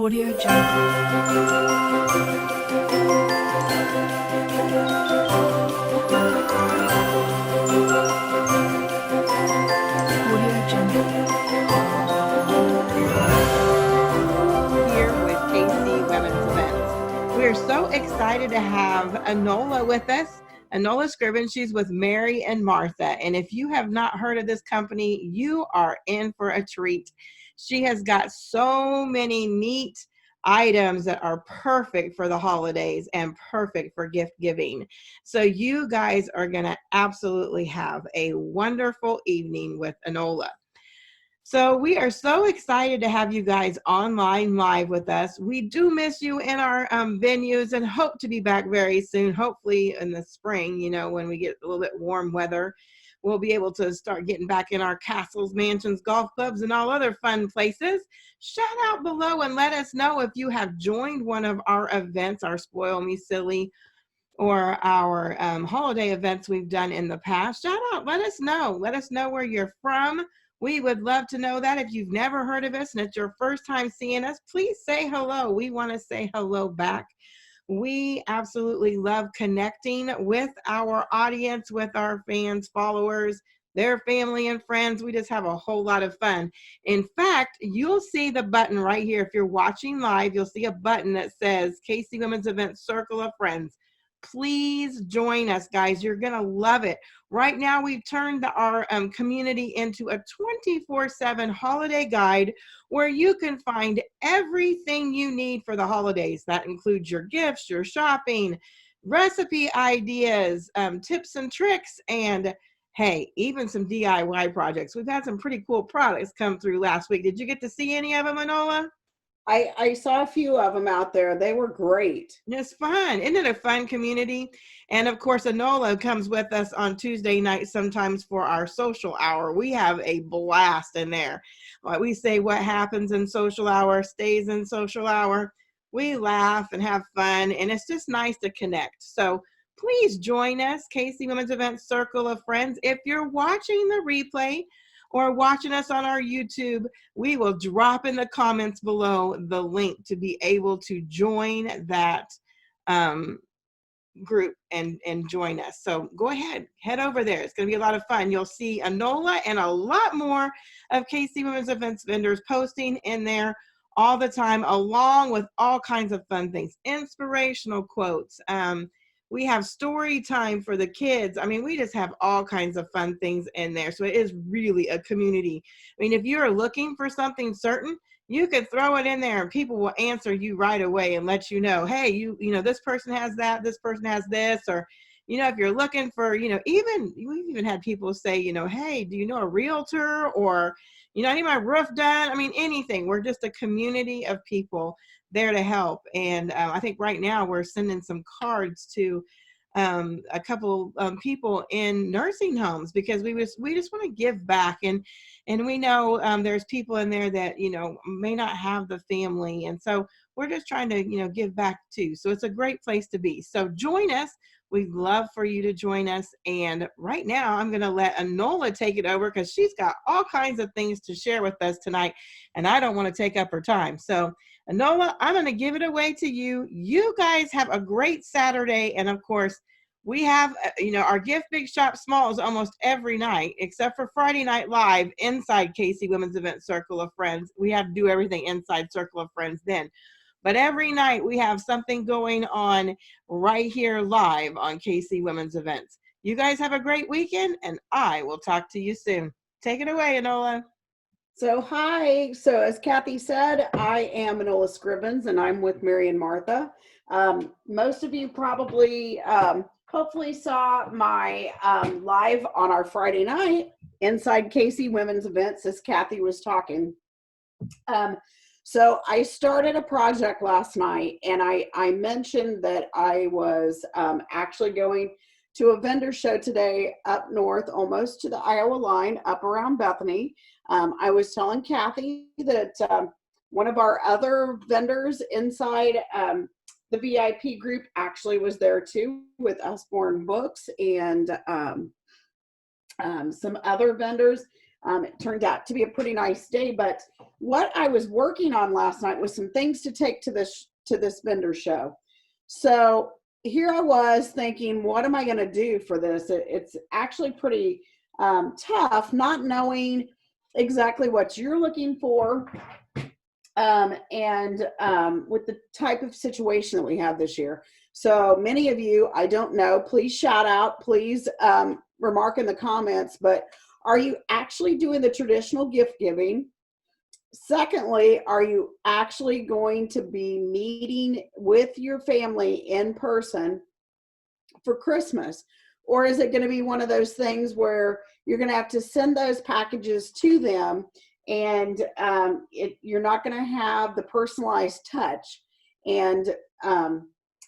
Audio Jungle. Audio Jungle. Here with KC Women's Events. We're so excited to have Enola with us. Enola Scriven, she's with Mary and Martha. And if you have not heard of this company, you are in for a treat. She has got so many neat items that are perfect for the holidays and perfect for gift giving. So you guys are going to absolutely have a wonderful evening with Enola. So we are so excited to have you guys online live with us. We do miss you in our venues and hope to be back very soon, hopefully in the spring, when we get a little bit warm weather. We'll be able to start getting back in our castles, mansions, golf clubs, and all other fun places. Shout out below and let us know if you have joined one of our events, our Spoil Me Silly, or our holiday events we've done in the past. Shout out, let us know. Let us know where you're from. We would love to know that. If you've never heard of us and it's your first time seeing us, please say hello. We want to say hello back. We absolutely love connecting with our audience, with our fans, followers, their family and friends. We just have a whole lot of fun. In fact, you'll see the button right here. If you're watching live, you'll see a button that says KC Women's Events Circle of Friends. Please join us, guys. You're going to love it. Right now, we've turned our community into a 24/7 holiday guide where you can find everything you need for the holidays. That includes your gifts, your shopping, recipe ideas, tips and tricks, and hey, even some DIY projects. We've had some pretty cool products come through last week. Did you get to see any of them, Enola? I saw a few of them out there. They were great. It's fun. Isn't it a fun community? And of course, Enola comes with us on Tuesday nights sometimes for our social hour. We have a blast in there. Like we say, what happens in social hour stays in social hour. We laugh and have fun, and it's just nice to connect. So please join us, KC Women's Events Circle of Friends. If you're watching the replay or watching us on our YouTube, we will drop in the comments below the link to be able to join that group and join us. So go ahead, head over there. It's going to be a lot of fun. You'll see Enola and a lot more of KC Women's Events vendors posting in there all the time, along with all kinds of fun things, inspirational quotes. We have story time for the kids. I mean, we just have all kinds of fun things in there. So it is really a community. I mean, if you're looking for something certain, you could throw it in there and people will answer you right away and let you know, hey, you know, this person has that, this person has this, or, if you're looking for, we've even had people say, hey, do you know a realtor, or, I need my roof done. I mean, anything. We're just a community of people there to help. And I think right now we're sending some cards to a couple people in nursing homes because we just want to give back, and we know there's people in there that may not have the family, and so we're just trying to give back too. So it's a great place to be. So join us. We'd love for you to join us. And right now I'm going to let Enola take it over because she's got all kinds of things to share with us tonight, and I don't want to take up her time. So Enola, I'm going to give it away to you. You guys have a great Saturday. And of course, we have, our Gift Big Shop Small is almost every night, except for Friday Night Live inside KC Women's Event Circle of Friends. We have to do everything inside Circle of Friends then. But every night we have something going on right here live on KC Women's Events. You guys have a great weekend, and I will talk to you soon. Take it away, Enola. So, hi. So, as Kathy said, I am Enola Scrivens, and I'm with Mary and Martha. Most of you probably, hopefully, saw my live on our Friday night inside KC Women's Events as Kathy was talking. So I started a project last night, and I mentioned that I was actually going to a vendor show today up north, almost to the Iowa line, up around Bethany. I was telling Kathy that one of our other vendors inside the VIP group actually was there too, with Usborne Books and some other vendors. It turned out to be a pretty nice day, but what I was working on last night was some things to take to this vendor show. So here I was thinking, what am I going to do for this? It's actually pretty tough, not knowing exactly what you're looking for, and with the type of situation that we have this year. So many of you, I don't know, please shout out, please remark in the comments, but are you actually doing the traditional gift giving? Secondly, are you actually going to be meeting with your family in person for Christmas? Or is it going to be one of those things where you're going to have to send those packages to them, and you're not going to have the personalized touch and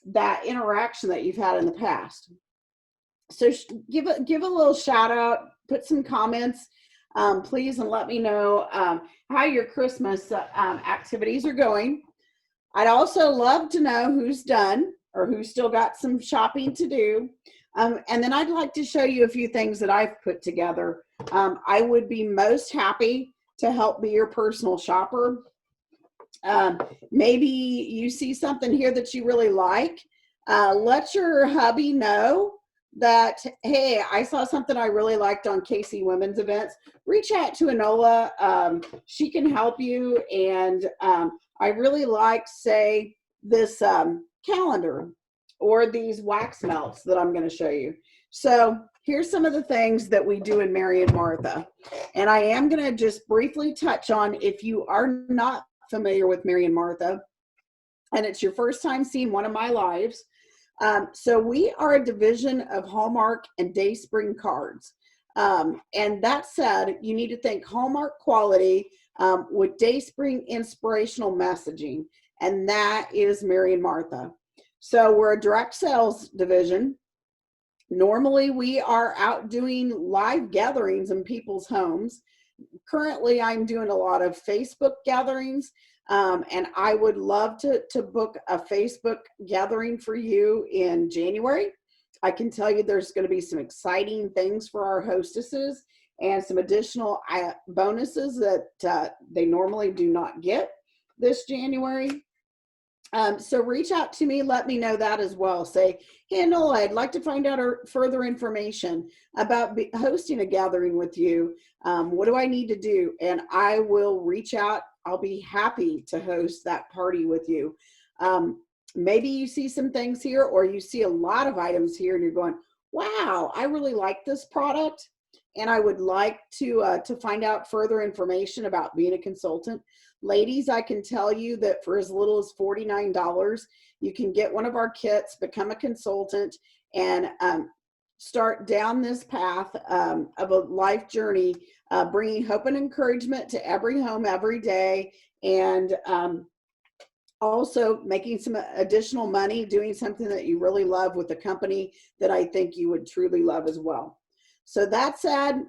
that interaction that you've had in the past? So give a little shout out, put some comments, please, and let me know how your Christmas activities are going. I'd also love to know who's done or who's still got some shopping to do. And then I'd like to show you a few things that I've put together. I would be most happy to help be your personal shopper. Maybe you see something here that you really like. Let your hubby know that, hey, I saw something I really liked on KC Women's Events. Reach out to Enola. She can help you. And I really like, say, this calendar or these wax melts that I'm going to show you. So here's some of the things that we do in Mary and Martha. And I am going to just briefly touch on, if you are not familiar with Mary and Martha, and it's your first time seeing one of my lives. So we are a division of Hallmark and Dayspring cards. And that said, you need to think Hallmark quality with Dayspring inspirational messaging. And that is Mary and Martha. So we're a direct sales division. Normally we are out doing live gatherings in people's homes. Currently I'm doing a lot of Facebook gatherings. And I would love to book a Facebook gathering for you in January. I can tell you there's going to be some exciting things for our hostesses and some additional bonuses that they normally do not get this January. So reach out to me, let me know that as well. Say, hey, Enola, I'd like to find out further information about hosting a gathering with you. What do I need to do? And I will reach out. I'll be happy to host that party with you. Maybe you see some things here, or you see a lot of items here and you're going, wow, I really like this product. And I would like to find out further information about being a consultant. Ladies, I can tell you that for as little as $49, you can get one of our kits, become a consultant, and start down this path of a life journey, bringing hope and encouragement to every home every day, and also making some additional money doing something that you really love with a company that I think you would truly love as well. So that said,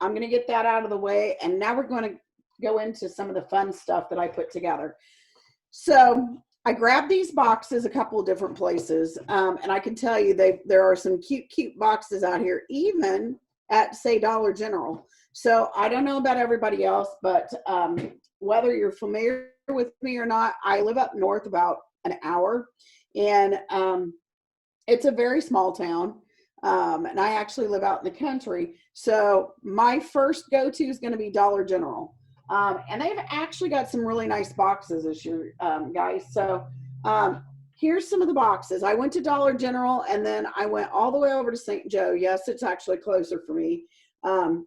I'm going to get that out of the way, and now we're going to go into some of the fun stuff that I put together. So I grabbed these boxes a couple of different places, and I can tell you there are some cute boxes out here, even at, say, Dollar General. So I don't know about everybody else, but whether you're familiar with me or not, I live up north about an hour, and it's a very small town, and I actually live out in the country. So my first go-to is going to be Dollar General. And they've actually got some really nice boxes this year, guys. So here's some of the boxes. I went to Dollar General, and then I went all the way over to St. Joe. Yes, it's actually closer for me.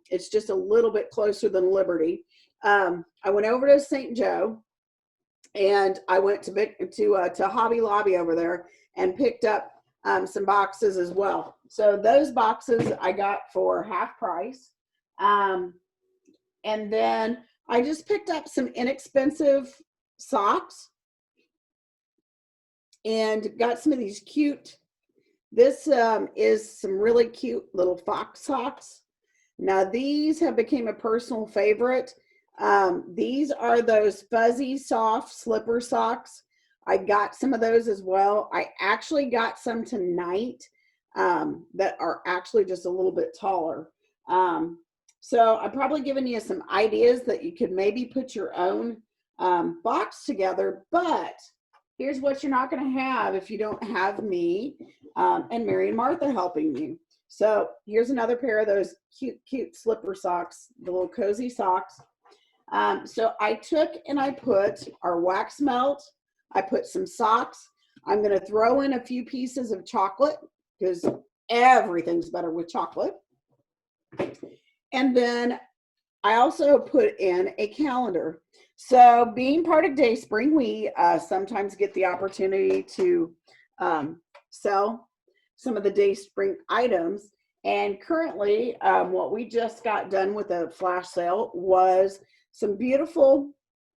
It's just a little bit closer than Liberty. I went over to St. Joe, and I went to Hobby Lobby over there and picked up some boxes as well. So those boxes I got for half price. And then I just picked up some inexpensive socks and got some of these cute, this is some really cute little fox socks. Now these have become a personal favorite. These are those fuzzy, soft slipper socks. I got some of those as well. I actually got some tonight that are actually just a little bit taller. So I've probably given you some ideas that you could maybe put your own box together, but here's what you're not going to have if you don't have me and Mary and Martha helping you. So here's another pair of those cute slipper socks, the little cozy socks. So I took and I put our wax melt, I put some socks. I'm going to throw in a few pieces of chocolate because everything's better with chocolate. And then I also put in a calendar. So being part of Dayspring, we sometimes get the opportunity to sell some of the Dayspring items. And currently, what we just got done with a flash sale was some beautiful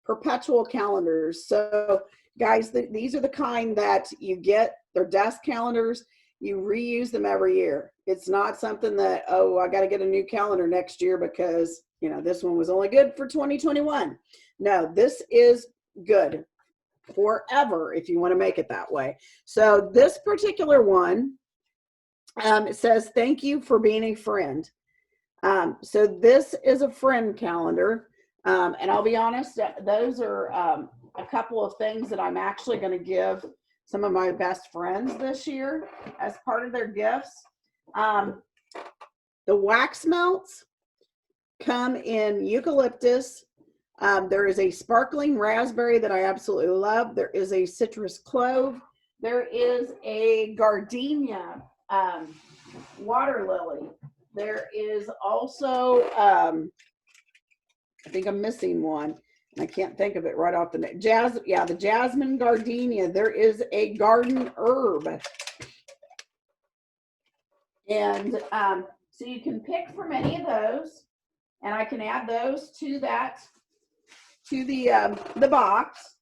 perpetual calendars. So guys, these are the kind that you get. They're desk calendars. You reuse them every year. It's not something that, oh, I got to get a new calendar next year because, you know, this one was only good for 2021. No, this is good forever if you want to make it that way. So this particular one, it says, thank you for being a friend. So this is a friend calendar. And I'll be honest, those are a couple of things that I'm actually going to give some of my best friends this year as part of their gifts. The wax melts come in eucalyptus. There is a sparkling raspberry that I absolutely love. There is a citrus clove. There is a gardenia water lily. There is also, I think I'm missing one. I can't think of it right off the net. The jasmine gardenia. There is a garden herb. And so you can pick from any of those, and I can add those to that, to the box.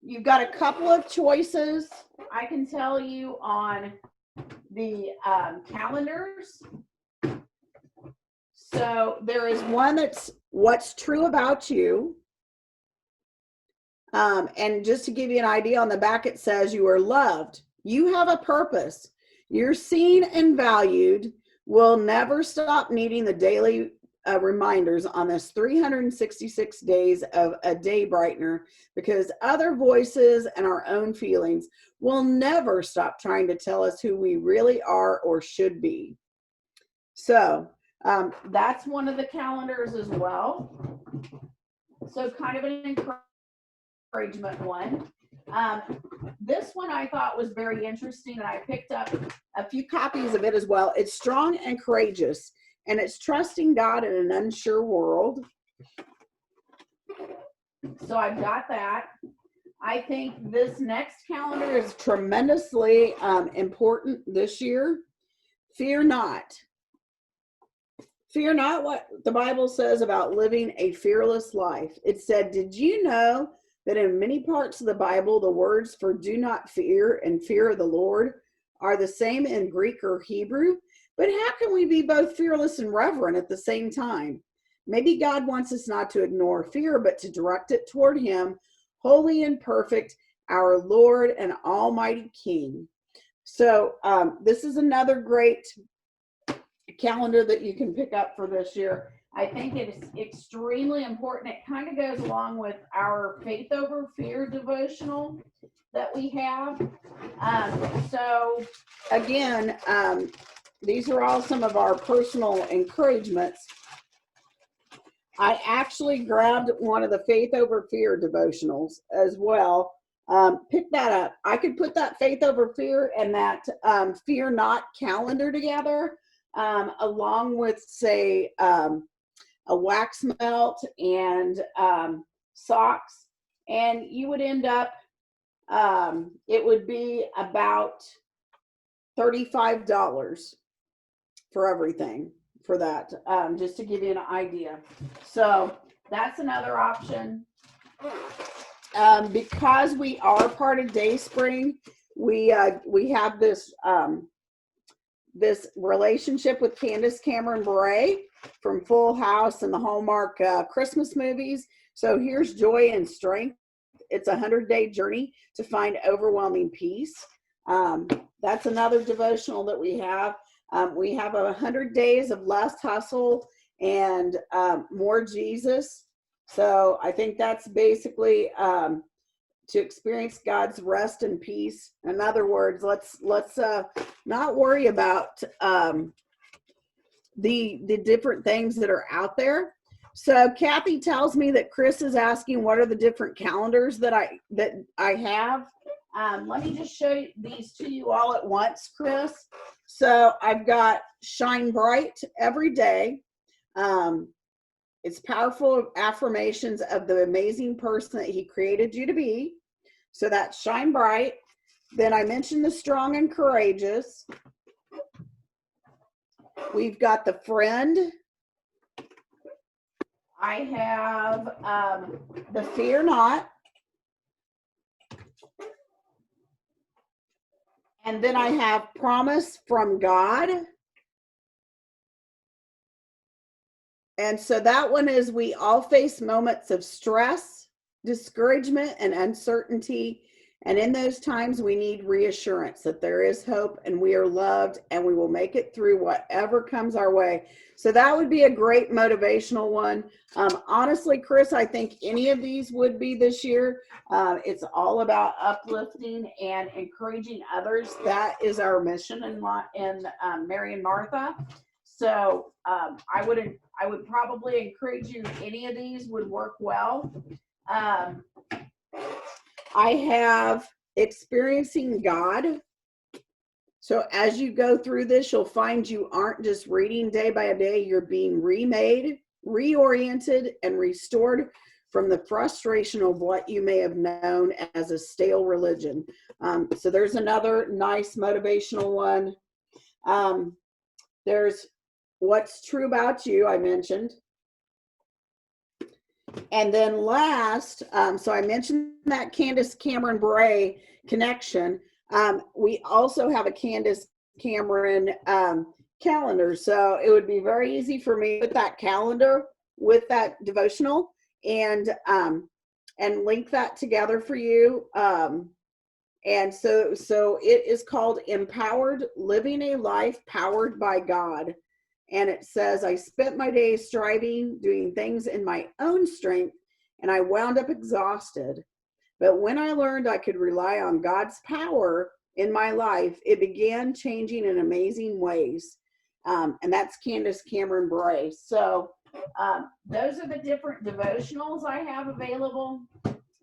You've got a couple of choices, I can tell you, on the calendars. So there is one that's what's true about you. And just to give you an idea, on the back it says you are loved. You have a purpose. You're seen and valued. We'll never stop needing the daily reminders on this 366 days of a day brightener, because other voices and our own feelings will never stop trying to tell us who we really are or should be. So that's one of the calendars as well. So kind of an encouragement one. This one I thought was very interesting, and I picked up a few copies of it as well. It's Strong and Courageous, and it's trusting God in an unsure world. So I've got that. I think this next calendar is tremendously important this year. Fear not. Fear not what the Bible says about living a fearless life. It said, did you know that in many parts of the Bible, the words for do not fear and fear of the Lord are the same in Greek or Hebrew? But how can we be both fearless and reverent at the same time? Maybe God wants us not to ignore fear, but to direct it toward Him, holy and perfect, our Lord and Almighty King. So this is another great calendar that you can pick up for this year. I think it's extremely important. It kind of goes along with our Faith Over Fear devotional that we have. So again, these are all some of our personal encouragements. I actually grabbed one of the Faith Over Fear devotionals as well. Pick that up. I could put that Faith Over Fear and that Fear Not calendar together, along with, say, a wax melt and socks, and you would end up, it would be about $35 for everything for that, just to give you an idea. So that's another option. Because we are part of Dayspring, we have this this relationship with Candace Cameron Bure from Full House and the Hallmark Christmas movies. So here's Joy and Strength. It's a 100-day journey to find overwhelming peace. That's another devotional that we have. We have 100 days of less hustle and more Jesus. So I think that's basically to experience God's rest and peace. In other words, let's not worry about the different things that are out there. So Kathy tells me that Chris is asking what are the different calendars that I have. Let me just show these to you all at once, Chris. So I've got Shine Bright every day. It's powerful affirmations of the amazing person that he created you to be. So that's Shine Bright. Then I mentioned the Strong and Courageous. We've got the Friend. I have the Fear Not. And then I have Promise from God. And so that one is we all face moments of stress, discouragement, and uncertainty. And in those times, we need reassurance that there is hope and we are loved and we will make it through whatever comes our way. So that would be a great motivational one. Honestly, Chris, I think any of these would be this year. It's all about uplifting and encouraging others. That is our mission in Mary and Martha. So I would probably encourage you. Any of these would work well. I have Experiencing God. So as you go through this, you'll find you aren't just reading day by day, you're being remade, reoriented, and restored from the frustration of what you may have known as a stale religion. So there's another nice motivational one. There's What's True About You, I mentioned. And then last, so I mentioned that Candace Cameron Bure connection. We also have a Candace Cameron calendar. So it would be very easy for me with that calendar, with that devotional, and link that together for you. And so it is called Empowered Living a Life Powered by God. And it says, I spent my days striving, doing things in my own strength, and I wound up exhausted. But when I learned I could rely on God's power in my life, it began changing in amazing ways. And that's Candace Cameron Bure. So those are the different devotionals I have available.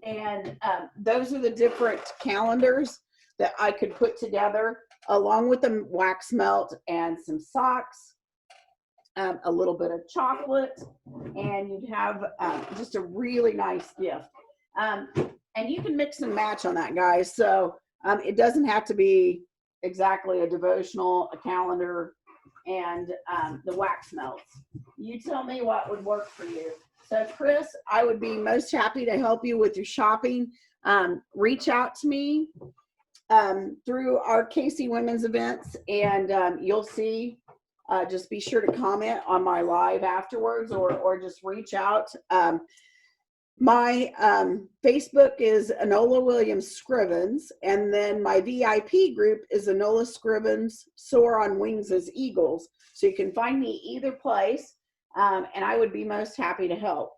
And those are the different calendars that I could put together, along with the wax melt and some socks. A little bit of chocolate, and you'd have just a really nice gift. And you can mix and match on that, guys. So it doesn't have to be exactly a devotional, a calendar, and the wax melts. You tell me what would work for you. So Chris, I would be most happy to help you with your shopping. Reach out to me through our KC Women's events, and you'll see. Just be sure to comment on my live afterwards, or just reach out. My Facebook is Enola Williams Scrivens, and then my VIP group is Enola Scrivens Soar on Wings as Eagles. So you can find me either place, and I would be most happy to help.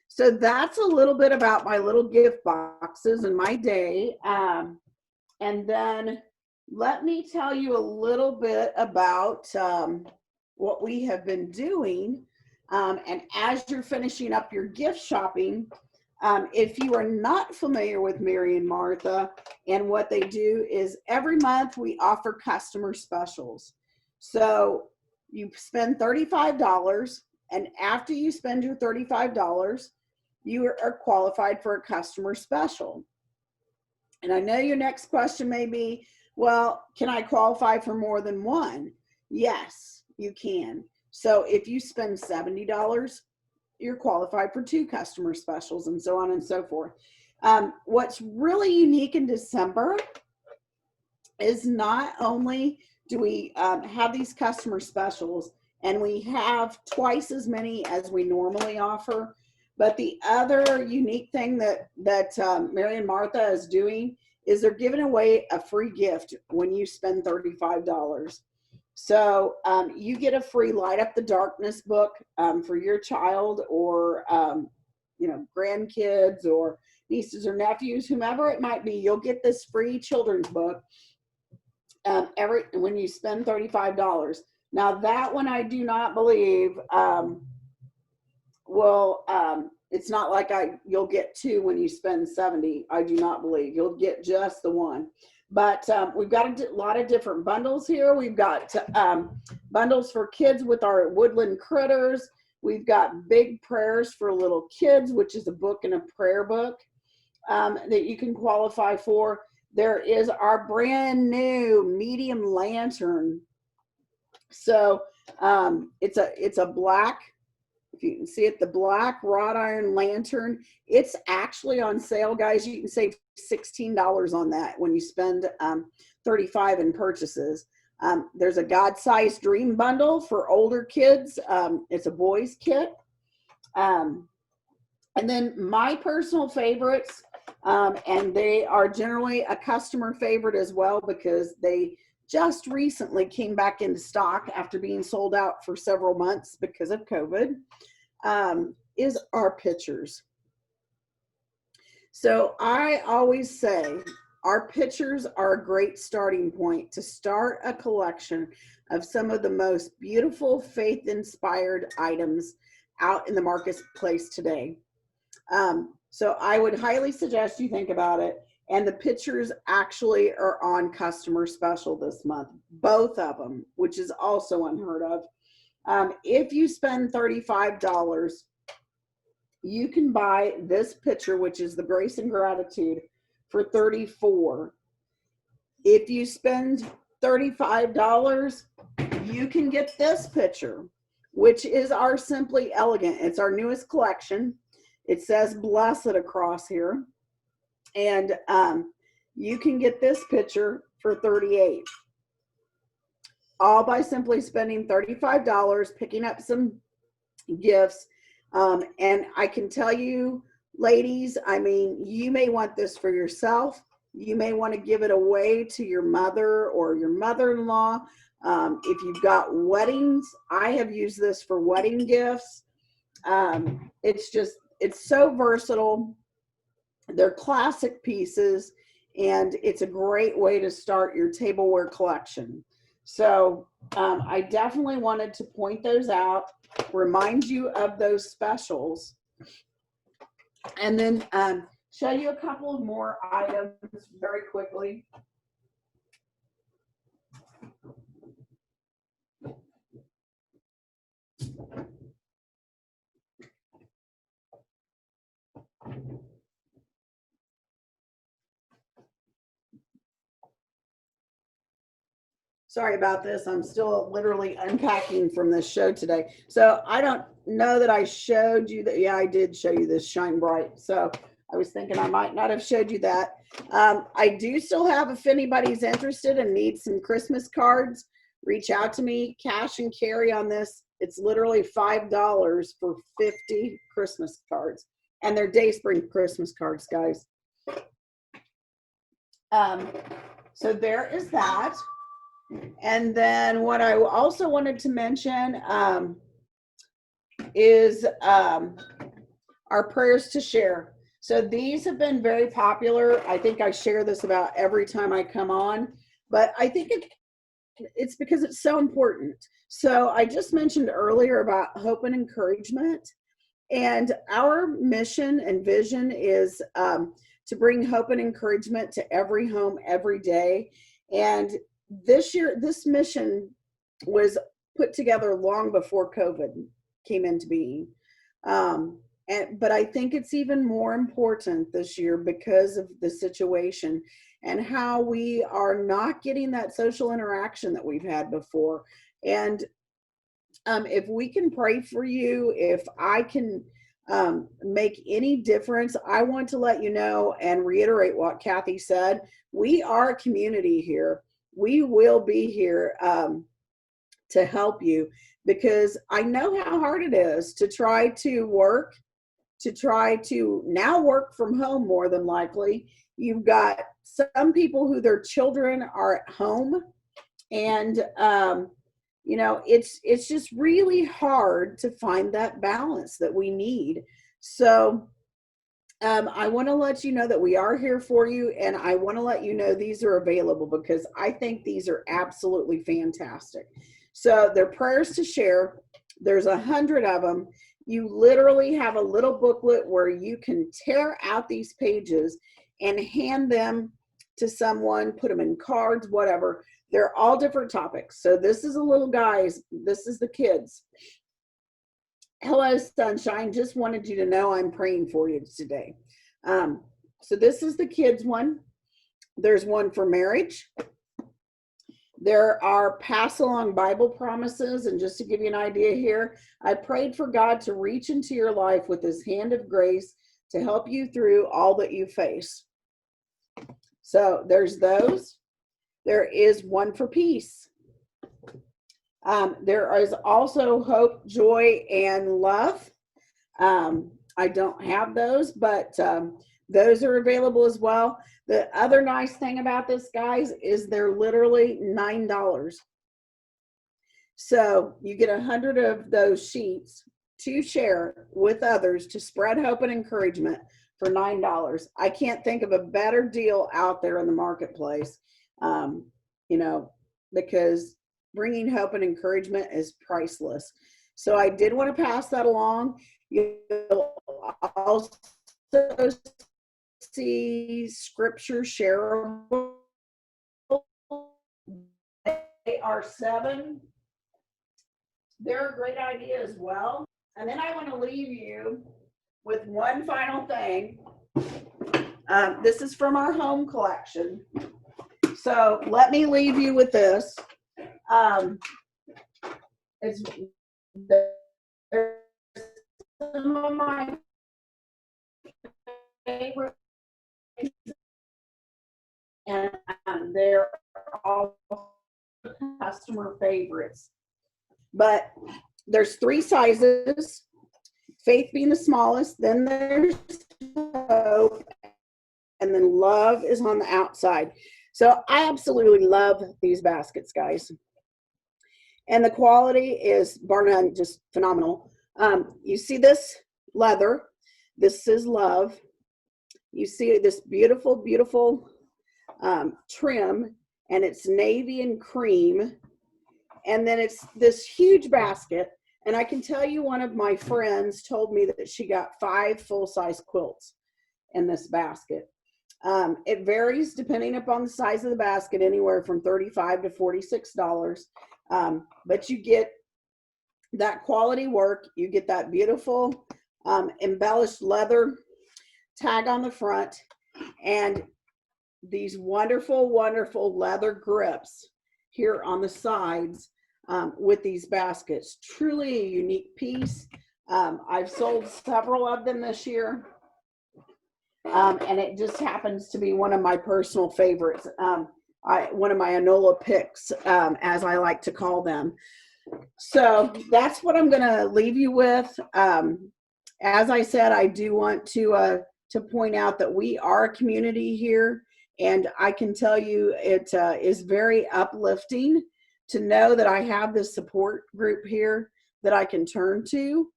So that's a little bit about my little gift boxes and my day. And then let me tell you a little bit about what we have been doing. And as you're finishing up your gift shopping, if you are not familiar with Mary and Martha, and what they do is every month we offer customer specials. So you spend $35, and after you spend your $35, you are qualified for a customer special. And I know your next question may be, well, can I qualify for more than one? Yes, you can. So if you spend $70, you're qualified for 2 customer specials, and so on and so forth. What's really unique in December is not only do we have these customer specials, and we have twice as many as we normally offer, but the other unique thing that Mary and Martha is doing is they're giving away a free gift when you spend $35. So you get a free Light Up the Darkness book for your child or, grandkids or nieces or nephews, whomever it might be. You'll get this free children's book when you spend $35. Now that one I do not believe it's not like you'll get two when you spend 70. I do not believe you'll get just the one. But we've got a lot of different bundles here. We've got bundles for kids with our woodland critters. We've got Big Prayers for Little Kids, which is a book and a prayer book that you can qualify for. There is our brand new medium lantern. So it's a black, if you can see it, the black wrought iron lantern. It's actually on sale, guys. You can save $16 on that when you spend $35 in purchases. There's a God-sized dream bundle for older kids. It's a boys kit. And then my personal favorites, and they are generally a customer favorite as well because they just recently came back into stock after being sold out for several months because of COVID, is our pictures. So I always say our pictures are a great starting point to start a collection of some of the most beautiful faith-inspired items out in the marketplace today. So I would highly suggest you think about it. And the pictures actually are on customer special this month, both of them, which is also unheard of. If you spend $35, you can buy this picture, which is the Grace and Gratitude, for $34. If you spend $35, you can get this picture, which is our Simply Elegant. It's our newest collection. It says Blessed across here. And you can get this picture for $38. All by simply spending $35, picking up some gifts. And I can tell you, ladies, I mean, you may want this for yourself. You may want to give it away to your mother or your mother-in-law. If you've got weddings, I have used this for wedding gifts. It's so versatile. They're classic pieces, and it's a great way to start your tableware collection. So I definitely wanted to point those out, remind you of those specials, and then show you a couple of more items very quickly. Sorry about this. I'm still literally unpacking from this show today. So I don't know that I showed you that. Yeah, I did show you this Shine Bright. So I was thinking I might not have showed you that. I do still have, if anybody's interested and needs some Christmas cards, reach out to me. Cash and carry on this. It's literally $5 for 50 Christmas cards. And they're Dayspring Christmas cards, guys. So there is that. And then what I also wanted to mention is our prayers to share. So these have been very popular. I think I share this about every time I come on, but I think it's because it's so important. So I just mentioned earlier about hope and encouragement. And our mission and vision is to bring hope and encouragement to every home every day. And this year, this mission was put together long before COVID came into being. But I think it's even more important this year because of the situation and how we are not getting that social interaction that we've had before. And if we can pray for you, if I can make any difference, I want to let you know and reiterate what Kathy said. We are a community here. We will be here to help you because I know how hard it is to try to work to try to now work from home more than likely. You've got some people who their children are at home, and you know, it's just really hard to find that balance that we need. So I want to let you know that we are here for you, and I want to let you know these are available because I think these are absolutely fantastic. So they're prayers to share. There's 100 of them. You literally have a little booklet where you can tear out these pages and hand them to someone, put them in cards, whatever. They're all different topics. So this is a little guys, this is the kids. Hello, sunshine. Just wanted you to know I'm praying for you today. So this is the kids one. There's one for marriage. There are pass along Bible promises. And just to give you an idea here, I prayed for God to reach into your life with his hand of grace to help you through all that you face. So there's those. There is one for peace. There is also hope, joy, and love. I don't have those, but those are available as well. The other nice thing about this, guys, is they're literally $9. So you get 100 of those sheets to share with others to spread hope and encouragement for $9. I can't think of a better deal out there in the marketplace, you know, because bringing hope and encouragement is priceless. So I did want to pass that along. You'll also see scripture shareable. They are 7. They're a great idea as well. And then I want to leave you with one final thing. This is from our home collection. So let me leave you with this. It's some of my favorite, and they're all customer favorites. But there's 3 sizes, faith being the smallest, then there's hope, and then love is on the outside. So I absolutely love these baskets, guys. And the quality is bar none, just phenomenal. You see this leather. This is love. You see this beautiful, beautiful trim, and it's navy and cream. And then it's this huge basket. And I can tell you, one of my friends told me that she got 5 full-size quilts in this basket. It varies depending upon the size of the basket, anywhere from $35 to $46. But you get that quality work. You get that beautiful embellished leather tag on the front, and these wonderful, wonderful leather grips here on the sides with these baskets. Truly a unique piece. I've sold several of them this year. And it just happens to be one of my personal favorites. One of my Enola picks, as I like to call them. So that's what I'm going to leave you with. As I said, I do want to point out that we are a community here, and I can tell you it is very uplifting to know that I have this support group here that I can turn to,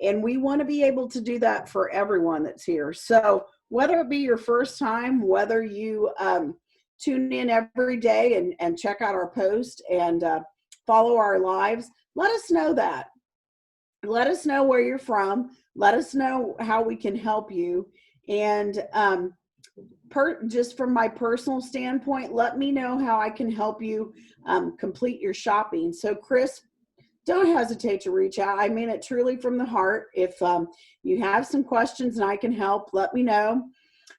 and we want to be able to do that for everyone that's here. So whether it be your first time, whether you tune in every day and check out our post and follow our lives, let us know that. Let us know where you're from. Let us know how we can help you. And just from my personal standpoint, let me know how I can help you complete your shopping. So Chris, don't hesitate to reach out. I mean it truly from the heart. If you have some questions and I can help, let me know.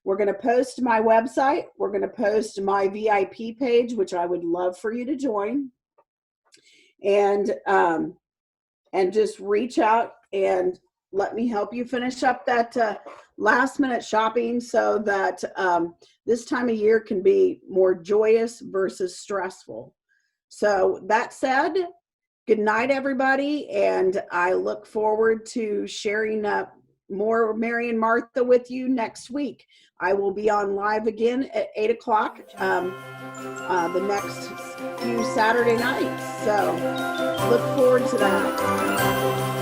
We're going to post my website. We're going to post my VIP page, which I would love for you to join. And just reach out and let me help you finish up that last minute shopping so that this time of year can be more joyous versus stressful. So that said, good night, everybody. And I look forward to sharing up more Mary and Martha with you next week. I will be on live again at 8 o'clock the next few Saturday nights. So look forward to that.